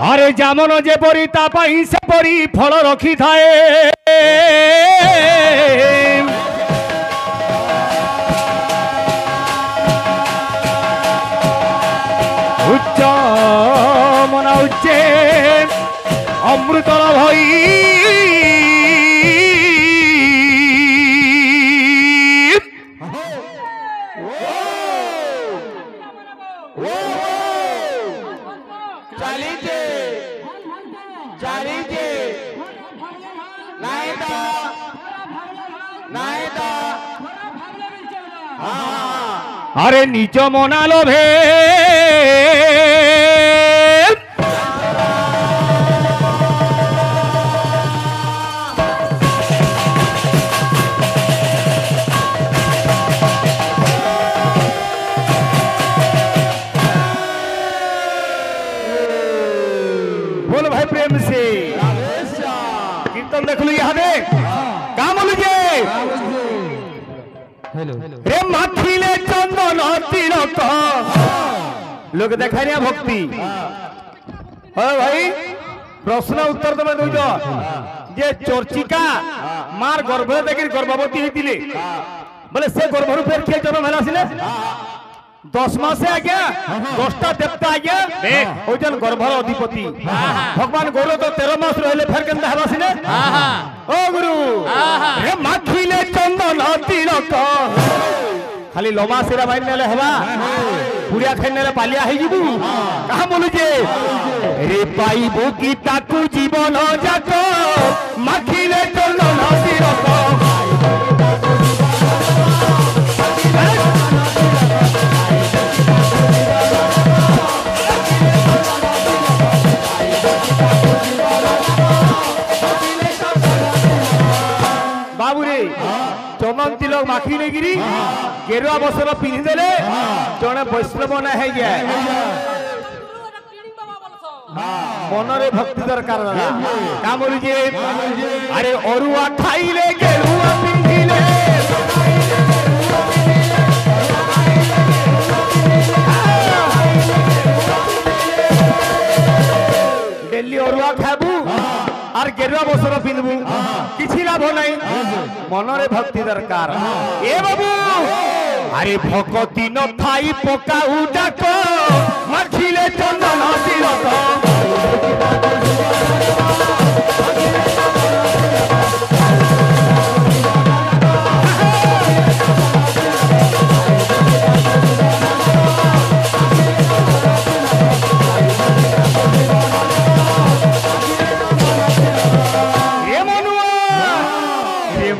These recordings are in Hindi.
আরে যেমন যে পরি তা পাই সে পরি ফল রখি থাকে উচ্চ মনা উচ্চে অমৃতর ভই আরে নিজ মনা লোভে बोल भाई प्रेम से कीर्तन देख लो यहाँ दे काम लीजिए रे माथिले चंदन तिलक लोग देखा नहीं भक्ति हाँ भाई प्रश्न उत्तर तुम दौज जे चर्चिका मार गर्भ देखिए गर्भवती होती बोले से गर्भर फेर किए जन्म है सिले 10 मासे आज्ञा 10टा देवता आज्ञा होजन गर्भर अधिपति भगवान गौर तो 13 मास रहिले फेर केनता हबा सिने ओ गुरु रे माखिले चंदन तिलक खाली लमा सेरा बाइन नेले हबा पुरिया खाइ नेले पालिया हे जिबु कहा बोलु जे रे पाइबु की ताकू जीवन जाक माखिले चंदन तिलक चंदन तिलक माखी लेगिरी गेरुआ बसर पिंधि देले जने वैष्णव ना है गया मनरे भक्ति दरकार का बोलु जे अरे अरुआ खाइले गेरुआ पिंधिले डेली अरुआ खाबू और गेरुआ बसर पिंधबू किछि लाभ नहीं मनरे भक्ति दरकार ए बाबू अरे भक्ति न थाई पका उडाक माखिले चंदन तिलक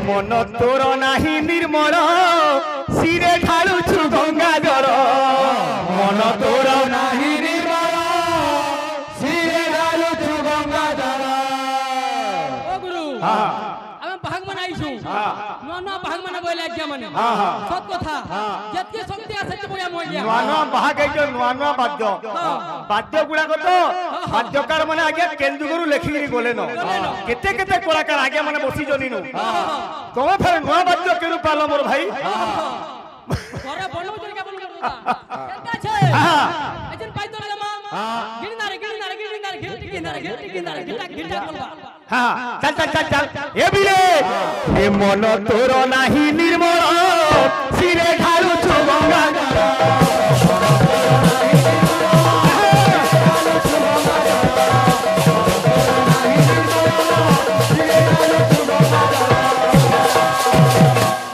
मन तोर नाही निर्मल सिरे ढालु छु गंगा जल मन तोर नाही निर्मल सिरे ढालु छु गंगा जल ओ गुरु हां हम भाग मनाइछु हां नो भाग मना बोले आज्ञा माने हां हां सत कथा जत्ते शक्ति আছে ते बोया मोय गया नो भाग है जो नो वाद्य वाद्य गुडा को तो वाद्यकार माने आज्ञा केंदुगुरु लेखिरी बोले न केते केते कलाकार आज्ञा माने बसी जनी नु कौन फिर नुआ वाद्य केरु पालो मोर भाई घरे बनौ जरिका बन करता केता छे एजन पाइतो लमा गिरनारे घिटा बोलबा हां चल चल चल चल ए बिले ए मन तोर नाही निर्मल सिरे ढालु छु गंगा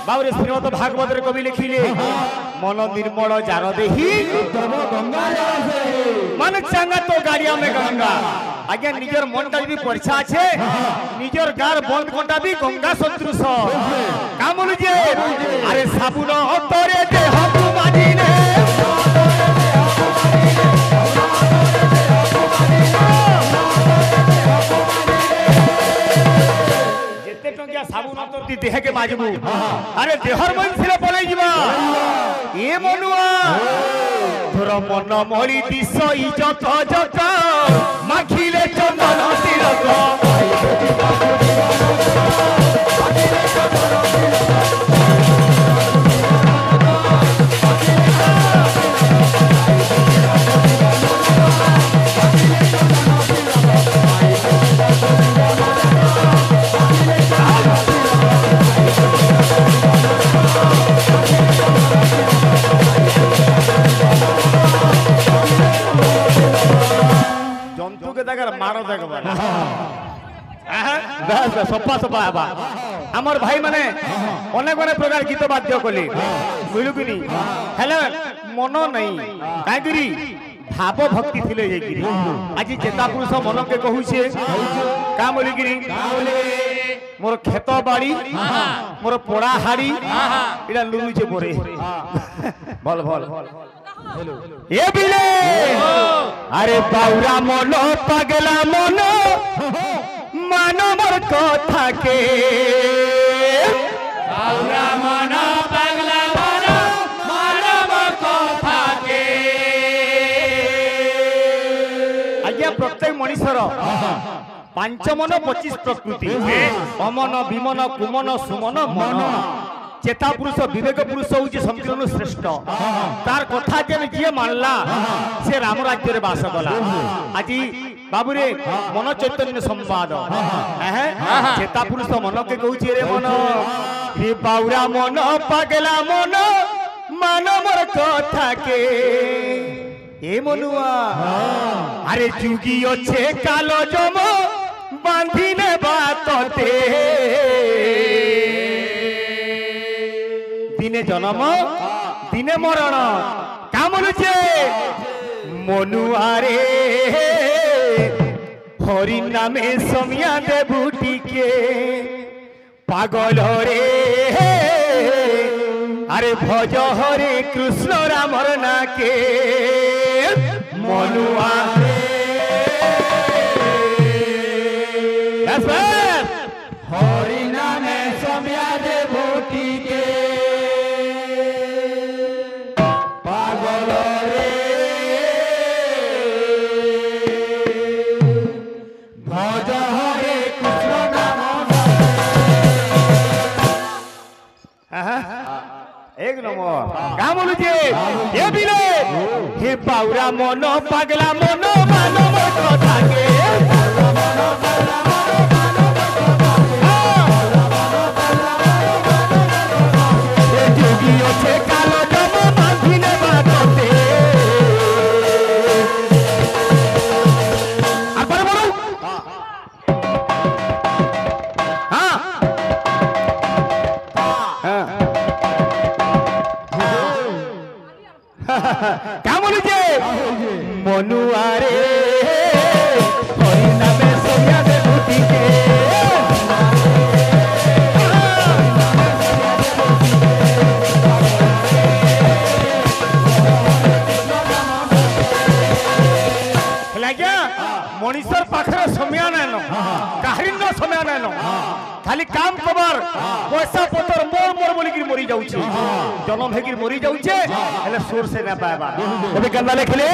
बाबरे श्रीमद भागवत रे कवि लिखिले मन निर्मल जार देही तब गंगा जासे मन संगा तो गाड़िया में गंगा आज्ञा निजर मन का भी परीक्षा আছে निजर गार बंद कोटा भी गंगा सदृश काम लुजे अरे साबुन तोरे देह तू मानिने जेते टंकिया साबुन तोरती देह के बाजबू अरे देहर मन सिरे पलै जिबा ए मनुआ तोर मन मळी दिस इजत जत माखिले चंदन तिलक जंतु के जगह मारो देखबा बस सफा सफा हबा हमर भाई माने अनेक अनेक प्रकार गीत वाद्य कले बुझलु कि नहीं हेले मन नहीं काहे करी भाव भक्ति थिले जे गिरी आज चेता पुरुष मन के कहू छे का बोली गिरी मोर खेत बाड़ी मोर पोड़ा हाड़ी इडा लुलु छे परे भल भल ए बिले अरे बाउरा मन पगला मन मानवर कथा के बाउरा मन पगला मन मानवर कथा के आज्ञा प्रत्येक मनुष्यर पांच मन 25 प्रकृति अमन विमन कुमन सुमन मन चेता पुरुष विवेक पुरुष हूँ संपूर्ण श्रेष्ठ तार कथा जे मानला से राम राज्य रे बास कला आज बाबूरे मन चैतन्य संवाद चेता पुरुष मन के कहूँ रे मन रे बाउरा मन पगला मन मानवर कथा के ए मनुआ अरे जुगी अच्छे कालो जम बांधिने बातते दिने जन्म दिने मरण का मनुचे मनुआरे हरि नामे समिया देबुटी के पागल रे अरे भज हरे कृष्ण रामर ना के मनुआरे हरि नामे समिया देबुटी के पागल रे भज हरे कृष्ण नाम एक नंबर का बोलू जे ए बिले हे बाउरा मन पगला मन मानव कथा के क्या बोलू जे मनुआरे हरि नामे सोया दे बुटी के क्या मनीषर पाखरे समय नाइन काहरी समय नाइन खाली काम कबार पैसा पतर मोर मोर बोली मरी जाउछे जन्म हेगिर मरी जाउछे हेले सोर से ना पाएबा तबे गल्ला लिखले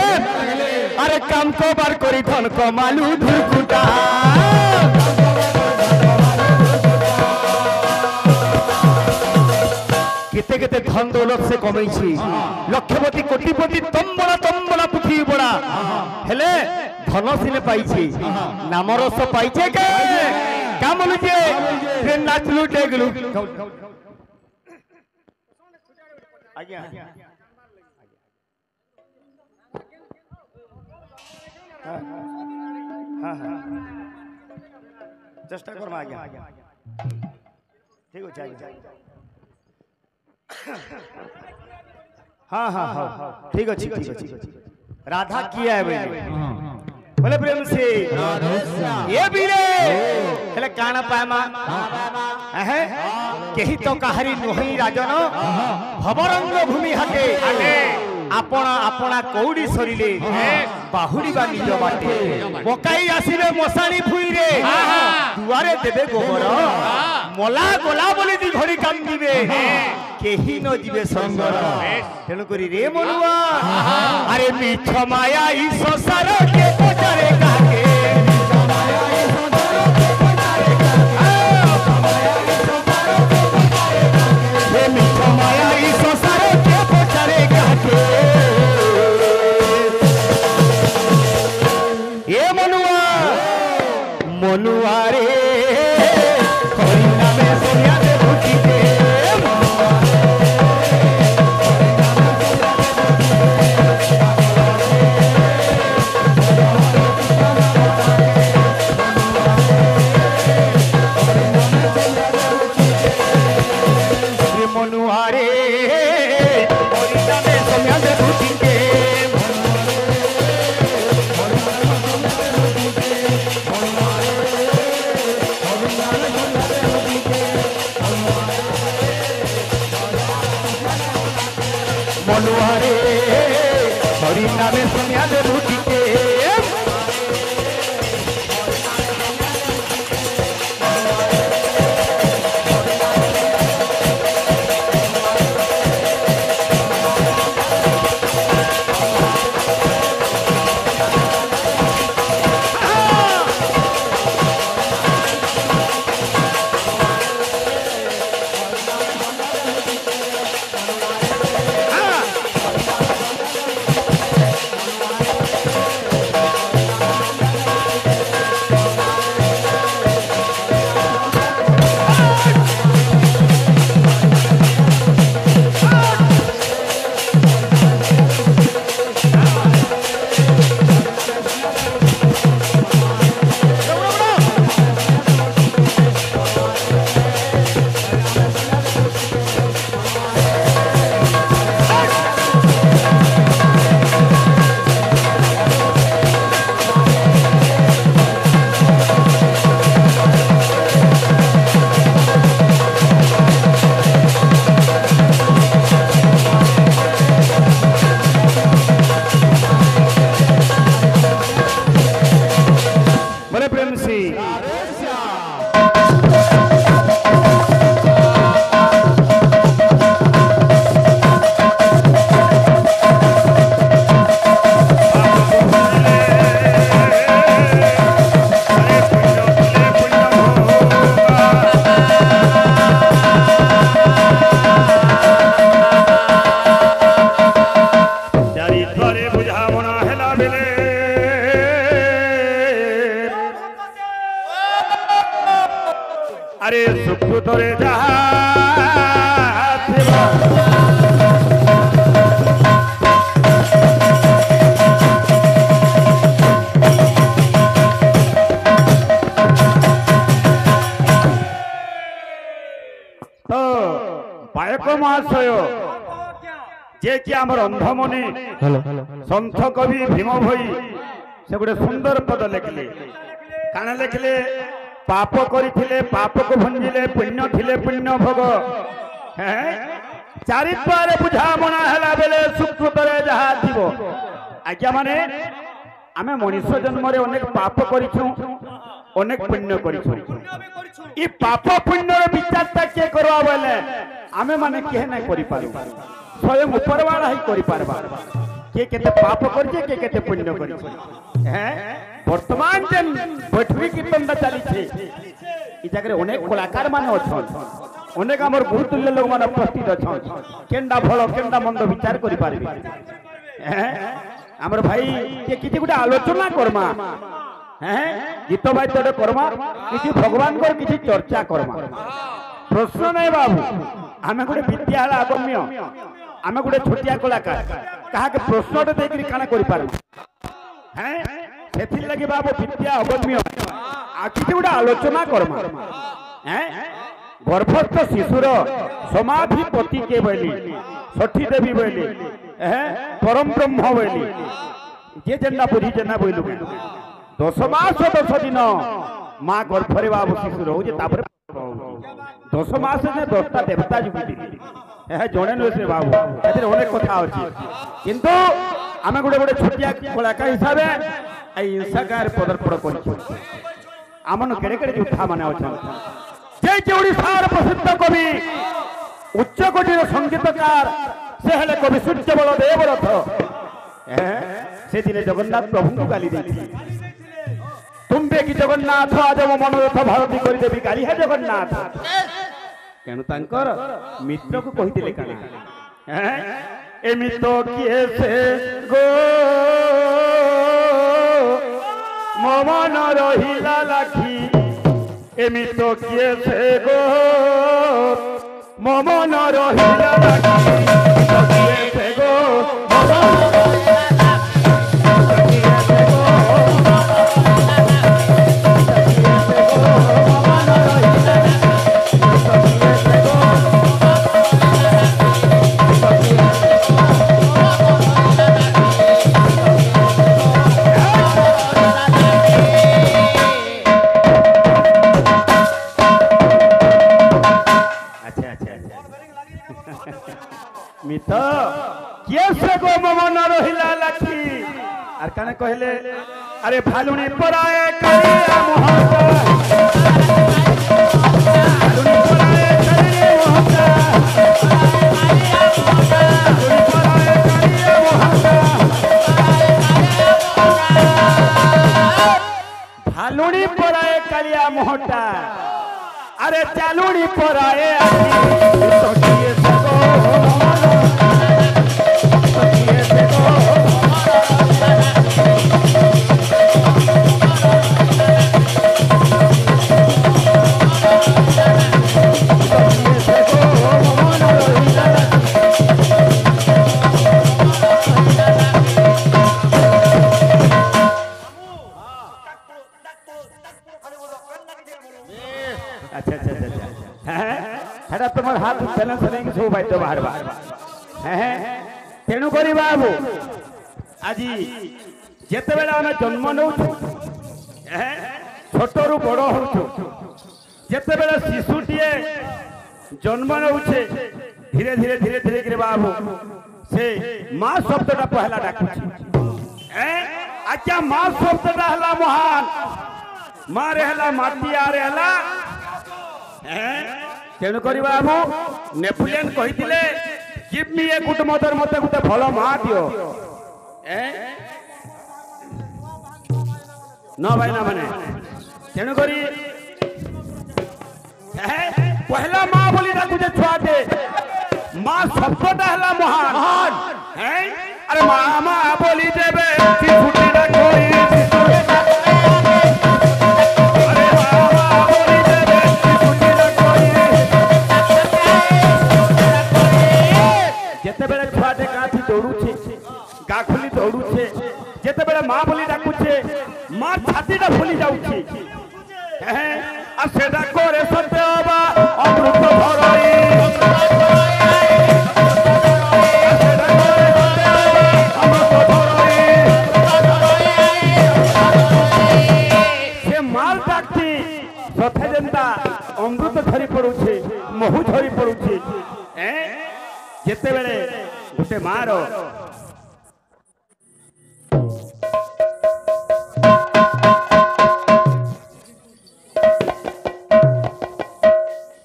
अरे काम कबार करी धन कमालू धुरकुटा केते केते धन दौलत से कमाई छी लक्षपति कोटिपति तम्बला पृथ्वी बड़ा हेले धन सिने पाई छी नाम रस पाई छे के काम लुजे रे नाचलू टेगलू आज्ञा हां हां चेष्टा करम आज्ञा ठीक हो आज्ञा हाँ हाँ हाँ ठीक अच्छी राधा किया है बोले प्रेम से ये बीरे हेले काना पायमा केही तो काहरी नुहई राजन भवरंग भूमि हटे आपण आपणा कौड़ी सरिले बाहुड़ी बा निज बाटे पकाई आसीबे मसाणी फुई रे दुआरे देबे गोबर मला गोला बोली दी घड़ी कांदिबे केही न जीवे संगर तेणु करी रे मनुआ अरे मिछ माया ई संसार के पचारे काके मिछ माया ई संसार के पचारे काके ए मनुआ मनुआ रे हरि नामे सोनिया दे भूति के আরে সুকৃতরে যাহা ଥିବ তো ପାୟକ ମହାଶୟ ଯେ କି ଆମର ଅନ୍ଧମଣି ସନ୍ଥ କବି ଭୀମ ଭୋଇ ସେ ଗୋଟେ ସୁନ୍ଦର ପଦ ଲେଖିଲେ କାଣା ଲେଖିଲେ ପାପ କରିଥିଲେ ପାପକୁ ଭଞ୍ଜିଲେ ପୁଣ୍ୟ ଥିଲେ ପୁଣ୍ୟ ଭୋଗ ଚାରିପାରେ ବୁଝାମଣା ହେଲା ବେଲେ ସୁକୃତରେ ଯାହା ଥିବ ଆଜ୍ଞା ମାନେ ଆମେ ମଣିଷ ଜନ୍ମରେ ଅନେକ ପାପ କରିଛୁ ଅନେକ ପୁଣ୍ୟ କରିଛୁ ଇ ପାପ ପୁଣ୍ୟର ବିଚାରଟା କିଏ କରିବା ବେଲେ ଆମେ ମାନେ କିଏ ନାଇଁ କରିପାରୁ ସ୍ୱୟଂ ଉପରବାଳା ହିଁ କରିପାରବା କିଏ କେତେ ପାପ କରିছে କିଏ କେତେ ପୁଣ୍ୟ କରିছে ବର୍ତ୍ତମାନ ଯେନ୍ ବୈଠବୀ କୀର୍ତ୍ତନଟା ଚାଲିছে ଇ ଜାଗାରେ ଅନେକ କଳାକାର ମାନେ ଅଛନ୍ ଅନେକ ଆମର ଗୁରୁତୁଲ୍ୟ ଲୋକମାନେ ଉପସ୍ଥିତ ଅଛନ୍ କେନ୍ଟା ଭଲ କେନ୍ଟା ମନ୍ଦ ବିଚାର କରିପାରିବେ ଆମର ଭାଇ କିଏ କିଛି ଗୋଟେ ଆଲୋଚନା କର୍ମା ଗୀତ ବାଦ୍ୟଟେ କର୍ମା କିଛି ଭଗବାନଙ୍କର କିଛି ଚର୍ଚ୍ଚା କର୍ମା ପ୍ରଶ୍ନ ନାହିଁ ବାବୁ ଆମେ ଗୋଟେ ବିଦ୍ୟା ହେଲା ଅଗମ୍ୟ ଆମେ ଗୋଟେ ଛୋଟିଆ କଳାକାର କାହାକେ ପ୍ରଶ୍ନଟେ ଦେଇକିରି କାଣା କରିପାରୁ ସେଥିର୍ ଲାଗି ବାବୁ ବିଦ୍ୟା ଅଗମ୍ୟ ଆଉ କିଛି ଗୋଟେ ଆଲୋଚନା କର୍ମା ଗର୍ଭସ୍ଥ ଶିଶୁର ସମାଧିପତି କେ ବୋଇଲି ଷଠୀ ଦେବୀ ବୋଇଲି ପରମ ବ୍ରହ୍ମ ବୋଇଲି ଯେ ଯେନ୍ଟା ବୁଝିଛେ ନା ବୋଇଲୁ 10 ମାସ 10 ଦିନ ମା ଗର୍ଭରେ ବାବୁ ଶିଶୁ ରହୁଛେ ତାପରେ 10 ମାସ 10ଟା ଦେବତା ଯୁଗି ଜଣେ ନୁହେଁ ସେ ବାବୁ ଏଥିରେ ଅନେକ କଥା ଅଛି କିନ୍ତୁ ଆମେ ଗୋଟେ ଗୋଟେ ଛୋଟିଆ କଳାକାର ହିସାବେ এই ইনসাগার পদার্পণ করছি আমন কেড়ে কেড়ে যোদ্ধা মানে অছেন যে ওড়িশার প্রসিদ্ধ কবি উচ্চ কোটির সঙ্গীতকার সে হলে কবি সূর্যবল দেবরথ সেদিনে জগন্নাথ প্রভুଙ୍କୁ গালি ଦେଇଥିଲେ তুমবে কি জগন্নাথ আজ মো মনোরথ ভারতী করে দেবি গালি হে জগন্নাথ কেন তাঙ্কর মিত্রକୁ কহিଥିଲେ কানা এমিত কিয়ে সে গো মমন রহিলা লাখি এমিত কিয়ে সে গো মমন রহিলা লাখি কিয়ে সে গো মিত কিয়ে সে গো মমন রহিলা লাখি আর কানে কহিলে আরে ভালুনি পরায়ে কালিয়া মোহতা ভালুনি পরায়ে কালিয়া মোহতা ভালুনি পরায়ে কালিয়া মোহতা ভালুনি পরায়ে কালিয়া মোহতা আরে চালুনি পরায়ে আখি তো কিয়ে সে গো তোমার হাত ব্যালেন্স নেই সব বাইদ্য বাহার তেণু করি বাবু আজি যেতবেলে আমি জন্ম নেউছু ছোটরু বড় হউছু যেতবেলে শিশুটিয়ে জন্ম নেউছে ধীরে ধীরে ধীরে ধীরে করে বাবু সে মা শব্দটা পহলা ডাকুছি আচ্ছা মা শব্দটা হলা মহান মা রে হলা মাটি আরে হলা তেণু করি বাবু Napoleon কহিଥିଲେ give me a good mother মতে গুতে ভালো মা দিও না ভাই না মানে তেণু করি পহলা মা বলি ডাকুছে ছুয়াতে মা শব্দটা হলা মহান আরে মা মা বলি দেবে শিশুটিটা কই আরে মা মা বলি দেবে শিশুটিটা ছাতিটা ফুলি যাଉଛି আর সেটা করে সত্য হবা অমৃত ধরই সে মাল ডাকছি সথে যেন্তা অমৃত ঝরি পড়ুছে মহু ঝরি পড়ুছে যেতেবেলে গোটে মার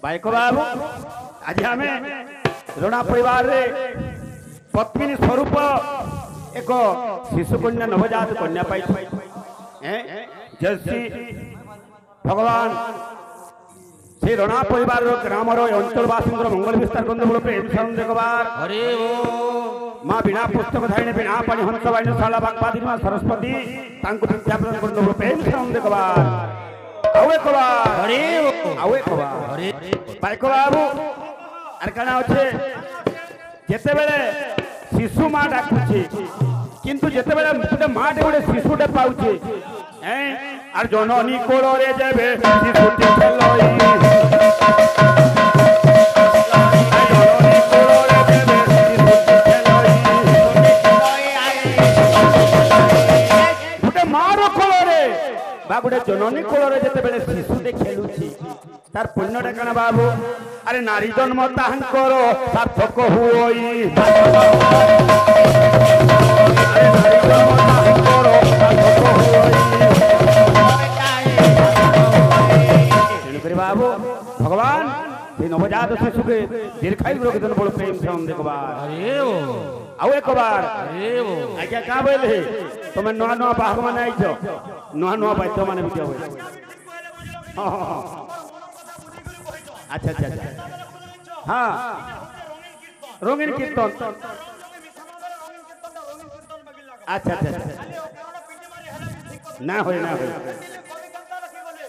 भाई को बाबू आज आम रणा परिवार रे पत्नी स्वरूप एक शिशु कन्या नवजात कन्या पाई जैसी भगवान से रणा परिवार ग्राम अंचलवासी मंगल विस्तार करते प्रेम देखबार अरे ओ माँ बिना पुस्तक धारिणी बिना पानी हंस वाणी शाला बागवादी माँ सरस्वती विद्या प्रदान करते प्रेम देखबार आवे कबा अरे आवे कबा अरे बाइक बाबू आर काना होचे जेते बेले शिशु मां डाकुची किंतु जेते बेले गोटे मां टे गोटे शिशुटे पाउची आर जननी कोलो रे जेबे शिशुटी खेलई जननी कोलो रे जेबे शिशुटी खेलई गोटे मां रो कोलो रे बा गोटे जननी कोलो रे जेते बेले शिशुटे खेलुची तार पुण्यटा काना बाबू अरे नारी जन्म ताहांकर सार्थक हुई अरे नारी जन्म ताहांकर सार्थक हुई बाबू भगवान ये नवजात शिशु के दीर्घायु रोग जन बड़ प्रेम से देखबा अरे ओ आउ एक बार अरे ओ आज्ञा का बोले तुम नुआ नुआ बाहर माने आइछ नुआ नुआ बाद्य माने बिटिया होय हां हां अच्छा अच्छा हाँ रंगीन कीर्तन अच्छा अच्छा ना हो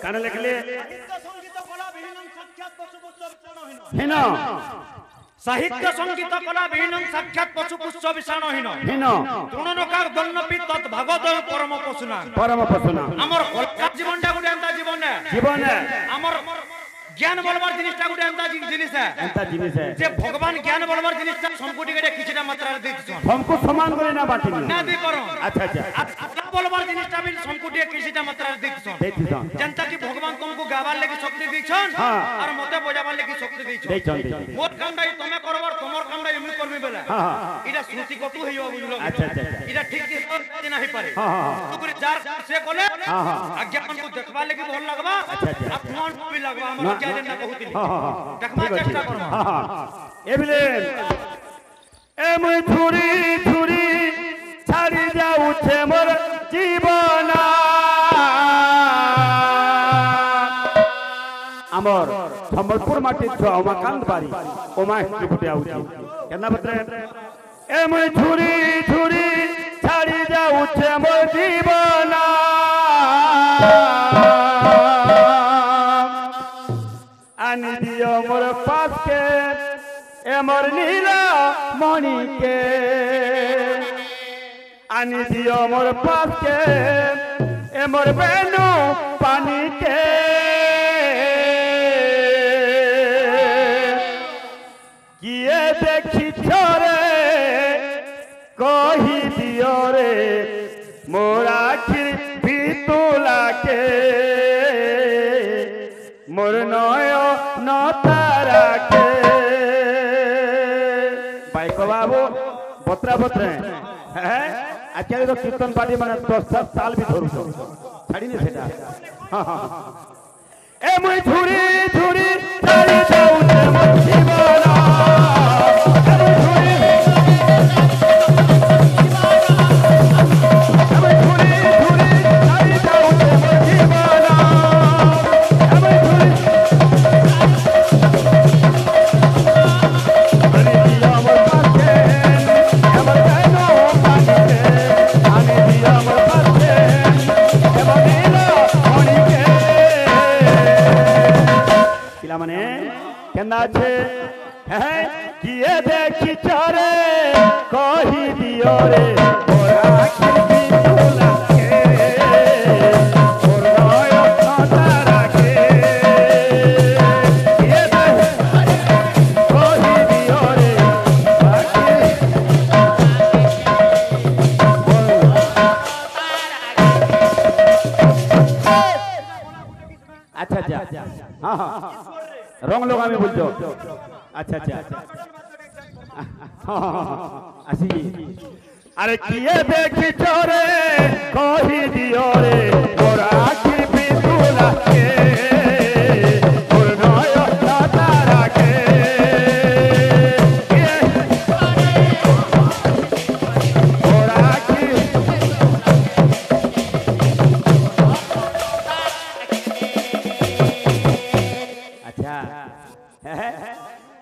कान लिखले हिन साहित्य संगीत कला विहीन साक्षात पशु पुष्प विषाणहीन हिन तृणनकार दन्नपी तत् भागवत परम पशुना हमर कला जीवनटा गुटे एंता जीवन हमर ज्ञान बोलबार जिनिसटा गुटे एंता जिनिस है जे भगवान ज्ञान बोलबार जिनिसटा संपुटी गडे किछटा मात्रा दे दिछन हमको समान करे ना बाटी ना दे करो अच्छा अच्छा आत्मा बोलबार जिनिसटा भी संपुटी किछटा मात्रा दे दिछन जनता की भगवान तुमको गावार लागि शक्ति दिछन और मते बजाबार लागि शक्ति दिछन मोर कामडा तमे करबार तमर कामडा एमि करबी बेला इडा श्रुति कतु हेयो बुझलो अच्छा अच्छा इडा ठीक से नाही पारे तो करे जार से कोले अज्ञान को देखबा लागि भल लगबा अपमान भी लगबा हमर ज्ञान ना बहुत देखबा चेष्टा करो ए बिले ए मुई छुरी छुरी छाड़ी जाऊ छे मोर जीवन आमर संबलपुर माटी छुआ उमाकांत बारी उमा हिस्ट्री आउची केना बतरे ए मुई छुरी छुरी छाड़ी जाऊ छे मोर जीवन आनी दियो मोर पास के ए मोर नीला मणि के आनी दियो मोर पास के ए मोर बेनु पानी के किए देखी छोरे कही दियो रे मोर आखिर भीतुला के मोर नय न तारा के बाइक बाबू बतरा बतरे आजकल तो कीर्तन पार्टी माने 10 साल भी धरू छाड़ी नहीं सेटा हां हां ए मुई झुरी झुरी छाड़ी जाऊ ते मोर जीवन किए देखी चरे कही दियो रे मोर आखिर भी আচ্ছা আচ্ছা হ্যাঁ হ্যাঁ রং লোক আমি বলছো আচ্ছা আচ্ছা আসি আরে কিয়ে দেখিছ রে কহি দিও রে মোরা আখি বিন্দুলাকে মোর নয়ন তারাকে মোরা আখি আচ্ছা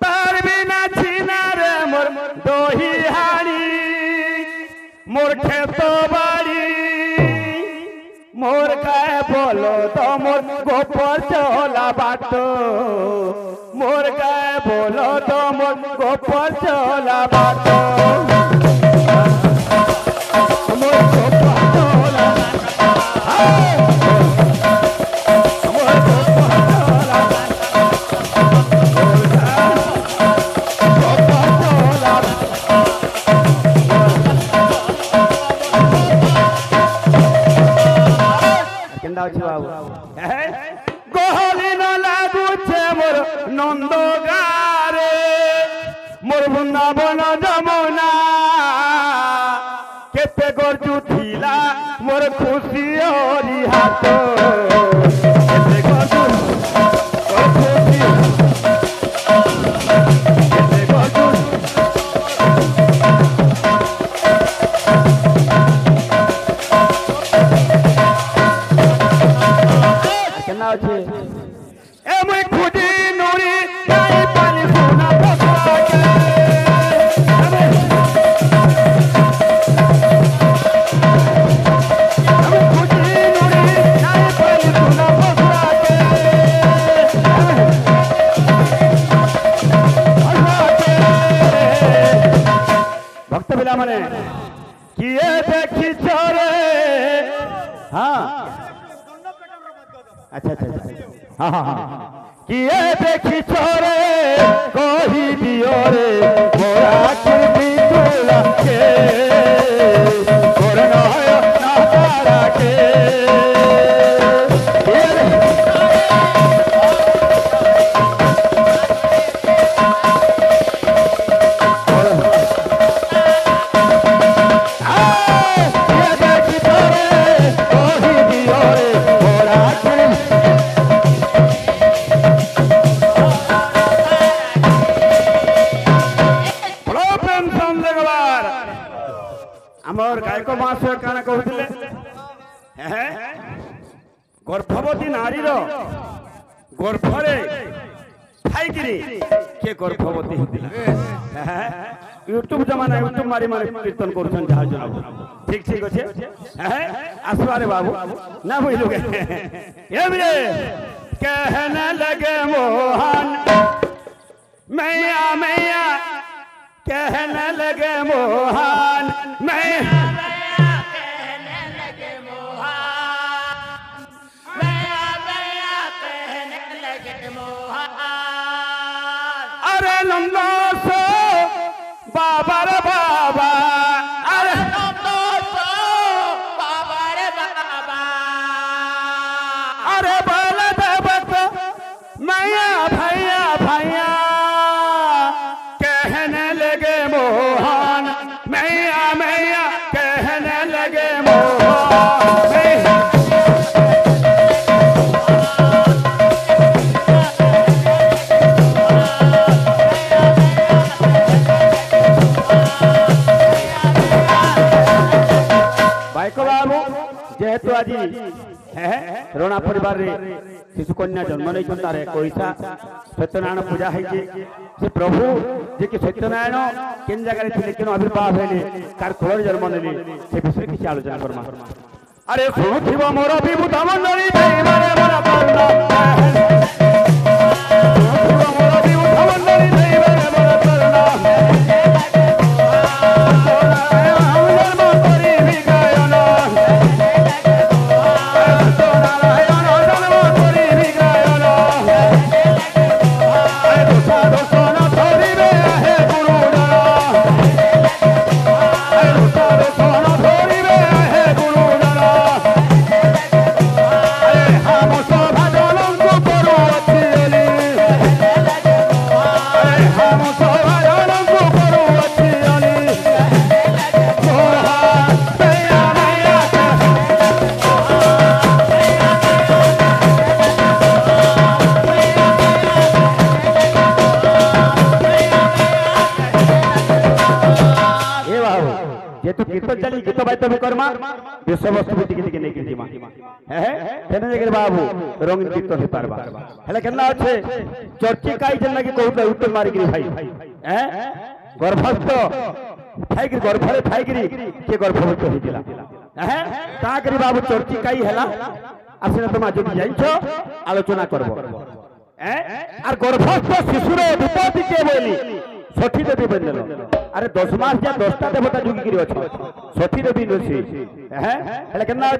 পারবি না চিনা রে মোর দহি হাড়ি মোর ক্ষেত বাড়ি মোর গায়ে বলো তো মোর গোপর চলা বাট মোর গায়ে বলো তো মোর গোপর চলা বাট মোর গোপর চলা গহলি না লাগুছে মোর নন্দ গারে মোর বৃন্দাবন যমুনা কেতে গর্জু থিলা মোর খুশি হরি হাত কেতে গর্জু মোর খুশি কেতে গর্জু কেন আছে এমই খুঁজি নুরি নাই পানি সোনা পছাকে আমি খুঁজি নুরি নাই পানি সোনা পছাকে ভক্ত বিলা মানে কিয়ে দেখিছ রে হ্যাঁ আচ্ছা আচ্ছা হ্যাঁ হ্যাঁ হ্যাঁ কিয়ে দেখিছ রে কহি দিও রে মোরা আখি বিন্দুলাকে মোর নয়ন তারাকে আমার গায়ক মহাশয় কাଣା কହୁଥିଲେ গর্ভবতী নারীর গর্ভরে খাইকিরি কে গর্ভবতী হইଥିଲା यूट्यूब जमाना यूट्यूब मारी मारी कीर्तन करूछन जहाँ जनाब ठीक ठीक अच्छे आसवारे बाबू ना बुझलोगे ये भी कहने लगे मोहन मैया मैया कहने लगे मोहन मैया कहने लगे मोहन मैया मैया कहने लगे मोहन अरे नंदा सो बाबा रे बाबा अरे नंदा सो बाबा रे बाबा अरे बोले देवत मैया भैया भैया कहने लगे मोहन मैया मैया कहने लगे मोहन भाईको बाबू जेहेतु आज रणा परिवार रे शिशु कन्या जन्म नहीं तारे कोईसा सत्यनारायण पूजा है से प्रभु जे कि सत्यनारायण केन जगह थे केन आविर्भाव हेले कार कोर जन्म नेले से विषय किसी आलोचना करमा अरे सुनुथिबो मोर विभूत मंडली देवारे मोरा करना सुनुथिबो मोर विभूत मंडली देवारे मोरा करना विषयवस्तु भी टिके टिके नहीं जिमा है तेने जगह बाबू रंगीन कीर्तन हो पारबा हेले केना अच्छे चर्ची काई जन्ना की कहू उठे मारी गिरी भाई हैं गर्भस्थ थाइगिरी गर्भरे थाइगिरी के गर्भवती होइतिला हैं ता करी बाबू चर्ची काई हैला आसिना तुम आज जाइछो आलोचना करबो हैं आर गर्भस्थ शिशुर विपत्ति के बोली सठी देवी बनेलो अरे 10 मास या 10टा देवता जुगी गिरी अछि सठी देवी नसी हैं हेले केना